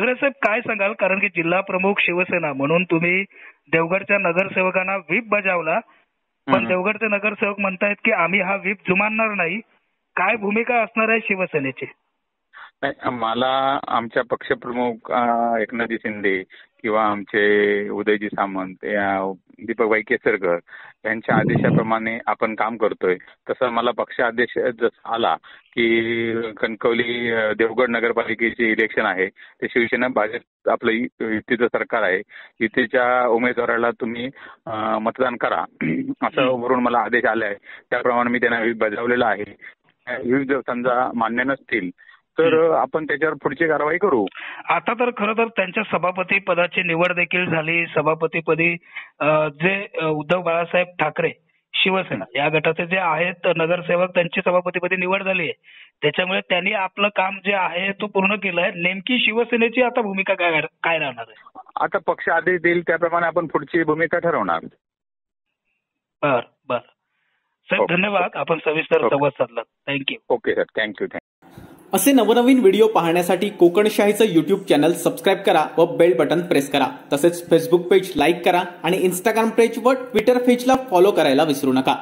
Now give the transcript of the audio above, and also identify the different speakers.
Speaker 1: ठाकरे साहेब काय सांगाल, कारण की जिल्हा प्रमुख शिवसेना म्हणून तुम्ही देवगडच्या नगरसेवकांना व्हीप बजावला, पण देवगडचे नगरसेवक म्हणतायत की आम्ही हा व्हीप जुमानणार नाही. काय भूमिका असणार आहे शिवसेनेची?
Speaker 2: नाही, मला आमच्या पक्षप्रमुख एकनाथजी शिंदे किंवा आमचे उदयजी सामंत, दीपकभाई केसरकर यांच्या आदेशाप्रमाणे आपण काम करतोय. तसं मला पक्ष आदेश जसा आला की कणकवली देवगड नगरपालिकेचे इलेक्शन आहे, ते शिवसेना भाजप आपलं युतीचं सरकार आहे, युतीच्या उमेदवाराला तुम्ही मतदान करा असं वरून मला आदेश आले आहे. त्याप्रमाणे मी त्यांना बजावलेला आहे. जर समजा मान्य नसतील तर आपण त्याच्यावर पुढची कारवाई करू.
Speaker 1: आता तर खरं तर त्यांच्या सभापती पदाची निवड देखील झाली. सभापतीपदी जे उद्धव बाळासाहेब ठाकरे शिवसेना या गटाचे जे आहेत नगरसेवक, त्यांची सभापतीपदी निवड झाली आहे. त्याच्यामुळे त्यांनी आपलं काम जे आहे तो पूर्ण केलंय. नेमकी शिवसेनेची आता भूमिका काय राहणार आहे?
Speaker 2: आता पक्ष आदेश देईल त्याप्रमाणे आपण पुढची भूमिका ठरवणार.
Speaker 1: बर बर साहेब, धन्यवाद. आपण सविस्तर संवाद साधला. थँक्यू.
Speaker 2: Okay sir, thank you.
Speaker 3: असे नवनवीन व्हिडिओ पाहण्यासाठी कोकणशाहीचं यूट्यूब चॅनल सबस्क्राईब करा व बेल बटन प्रेस करा. तसेच फेसबुक पेज लाईक करा आणि इंस्टाग्राम पेज व ट्विटर पेजला फॉलो करायला विसरू नका.